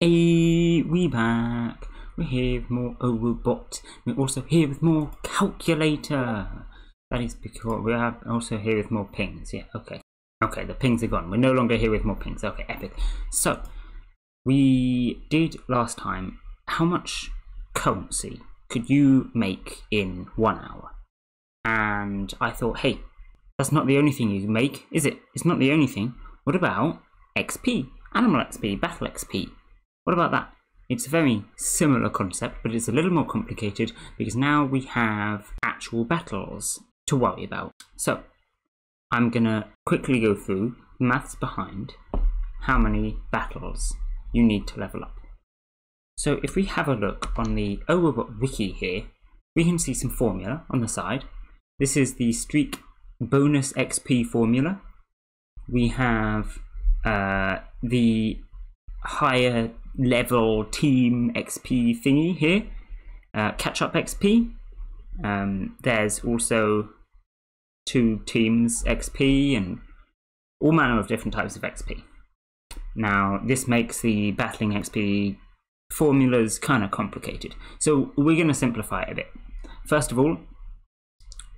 Hey, we back. We're here with more Owobot. We're also here with more calculator. That is because we are also here with more pings. Yeah, okay. Okay, the pings are gone. We're no longer here with more pings. Okay, epic. So, we did last time, how much currency could you make in 1 hour? And I thought, hey, that's not the only thing you can make, is it? It's not the only thing. What about XP? Animal XP, battle XP. What about that? It's a very similar concept, but it's a little more complicated because now we have actual battles to worry about. So, I'm gonna quickly go through the maths behind how many battles you need to level up. So if we have a look on the Owobot wiki here, we can see some formula on the side. This is the streak bonus XP formula. We have the higher level team XP thingy here, catch up XP. There's also 2 teams XP and all manner of different types of XP. Now this makes the battling XP formulas kind of complicated, so we're going to simplify it a bit. First of all,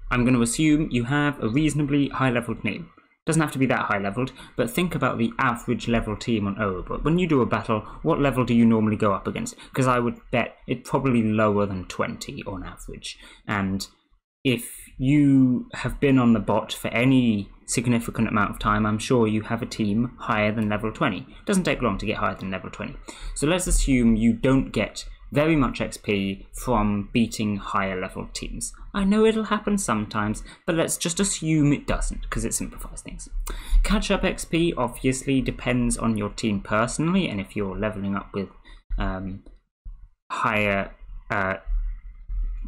I'm going to assume you have a reasonably high leveled team. Doesn't have to be that high leveled, but think about the average level team on Owobot. When you do a battle, what level do you normally go up against? Because I would bet it's probably lower than 20 on average. And if you have been on the bot for any significant amount of time, I'm sure you have a team higher than level 20. It doesn't take long to get higher than level 20. So let's assume you don't get very much XP from beating higher level teams. I know it'll happen sometimes, but let's just assume it doesn't, because it simplifies things. Catch up XP obviously depends on your team personally, and if you're leveling up with higher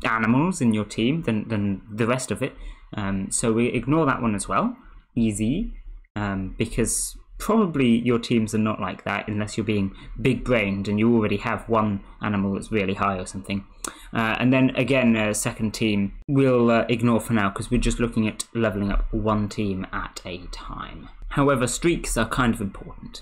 animals in your team than the rest of it. So we ignore that one as well. Easy, because probably your teams are not like that unless you're being big-brained and you already have one animal that's really high or something. And then again, a second team we'll ignore for now because we're just looking at leveling up one team at a time. However, streaks are kind of important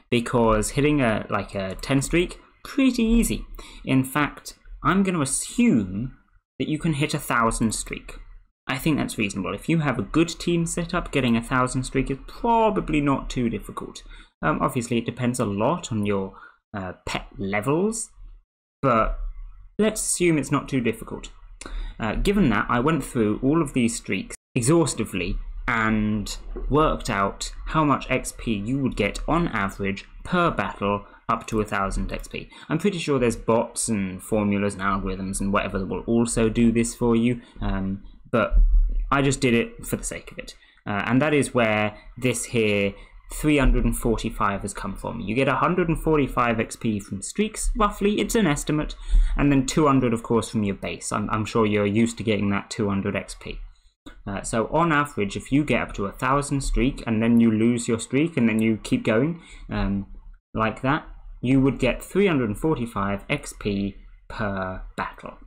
because hitting a 10 streak, pretty easy. In fact, I'm going to assume that you can hit 1,000 streak. I think that's reasonable. If you have a good team set up, getting 1,000 streak is probably not too difficult. Obviously, it depends a lot on your pet levels, but let's assume it's not too difficult. Given that, I went through all of these streaks exhaustively and worked out how much XP you would get on average per battle up to 1,000 XP. I'm pretty sure there's bots and formulas and algorithms and whatever that will also do this for you. But I just did it for the sake of it. And that is where this here 345 has come from. You get 145 XP from streaks, roughly, it's an estimate, and then 200 of course from your base. I'm sure you're used to getting that 200 XP. So on average, if you get up to 1,000 streak and then you lose your streak and then you keep going like that, you would get 345 XP per battle.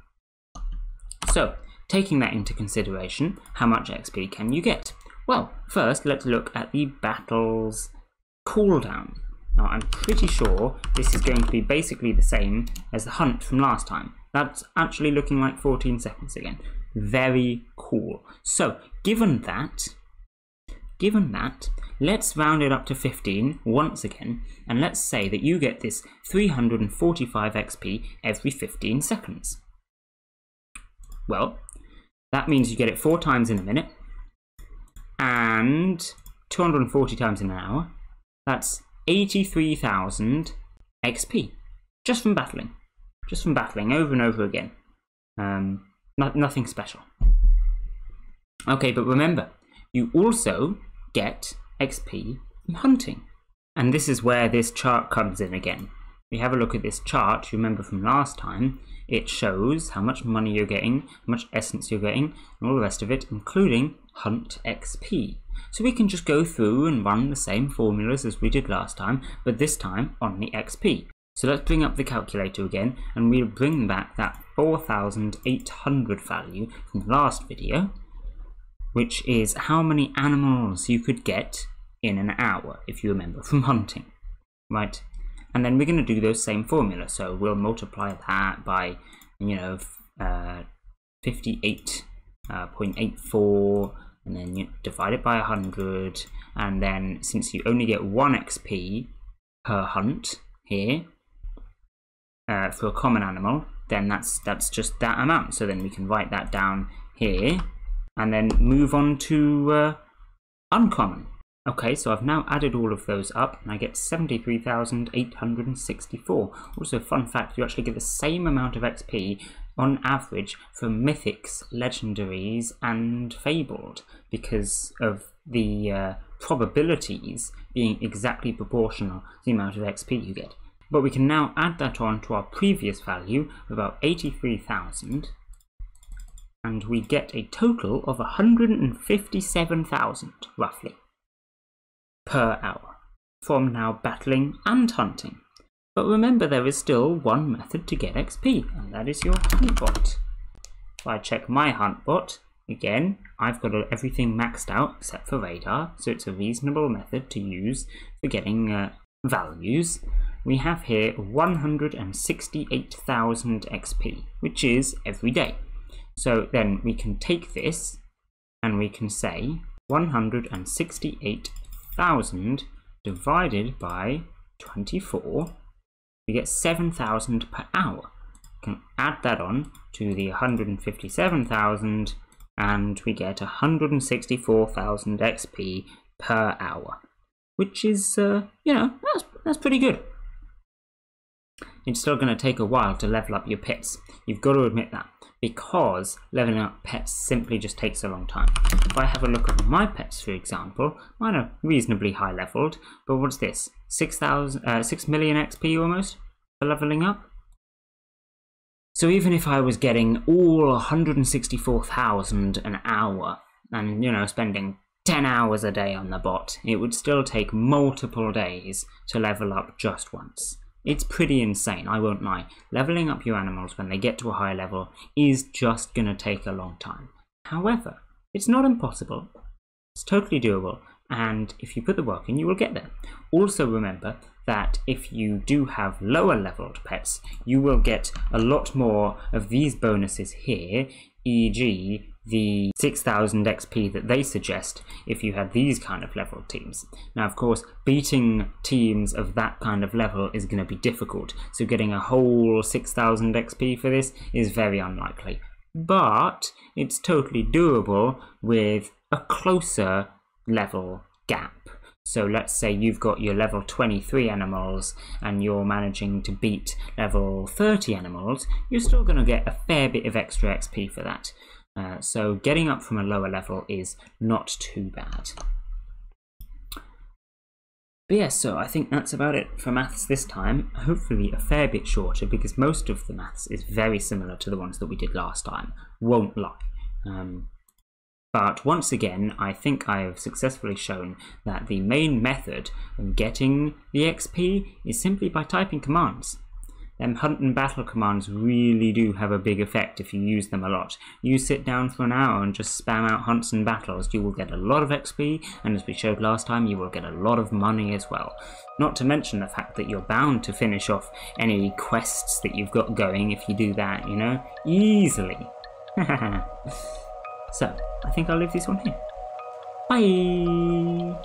So, taking that into consideration, how much XP can you get? Well, first let's look at the battle's cooldown. Now I'm pretty sure this is going to be basically the same as the hunt from last time. That's actually looking like 14 seconds again. Very cool. So, given that, let's round it up to 15 once again, and let's say that you get this 345 XP every 15 seconds. Well, that means you get it 4 times in a minute and 240 times in an hour. That's 83,000 XP just from battling. Just from battling over and over again. Nothing special. Okay, but remember, you also get XP from hunting. And this is where this chart comes in again. If you have a look at this chart, you remember from last time, it shows how much money you're getting, how much essence you're getting, and all the rest of it, including hunt XP. So we can just go through and run the same formulas as we did last time, but this time on the XP. So let's bring up the calculator again, and we'll bring back that 4,800 value from the last video, which is how many animals you could get in an hour, if you remember, from hunting. Right? And then we're going to do those same formula. So we'll multiply that by, 58.84, and then you divide it by 100. And then since you only get 1 XP per hunt here for a common animal, then that's just that amount. So then we can write that down here and then move on to uncommon. Okay, so I've now added all of those up and I get 73,864. Also, fun fact, you actually get the same amount of XP on average for mythics, legendaries and fabled, because of the probabilities being exactly proportional to the amount of XP you get. But we can now add that on to our previous value of about 83,000, and we get a total of 157,000 roughly per hour from now battling and hunting. But remember, there is still one method to get XP, and that is your hunt bot. If I check my hunt bot, again, I've got everything maxed out except for radar, so it's a reasonable method to use for getting values. We have here 168,000 XP, which is every day. So then we can take this and we can say 168,000 divided by 24, we get 7,000 per hour. We can add that on to the 157,000 and we get 164,000 XP per hour, which is, that's pretty good. It's still going to take a while to level up your pets. You've got to admit that, because leveling up pets simply just takes a long time. If I have a look at my pets, for example, mine are reasonably high leveled, but what's this? 6 million XP almost for leveling up? So even if I was getting all 164,000 an hour and, spending 10 hours a day on the bot, it would still take multiple days to level up just once. It's pretty insane, I won't lie. Leveling up your animals when they get to a high level is just going to take a long time. However, it's not impossible. It's totally doable, and if you put the work in, you will get there. Also remember that if you do have lower leveled pets, you will get a lot more of these bonuses here, e.g. the 6,000 XP that they suggest if you had these kind of leveled teams. Now, of course, beating teams of that kind of level is going to be difficult, so getting a whole 6,000 XP for this is very unlikely. But it's totally doable with a closer level gap. So let's say you've got your level 23 animals and you're managing to beat level 30 animals, you're still going to get a fair bit of extra XP for that. So getting up from a lower level is not too bad. But yeah, so I think that's about it for maths this time. Hopefully a fair bit shorter, because most of the maths is very similar to the ones that we did last time. Won't lie. But once again, I think I have successfully shown that the main method of getting the XP is simply by typing commands. Them hunt and battle commands really do have a big effect if you use them a lot. You sit down for an hour and just spam out hunts and battles, you will get a lot of XP, and as we showed last time, you will get a lot of money as well. Not to mention the fact that you're bound to finish off any quests that you've got going if you do that, easily. So, I think I'll leave this one here. Bye!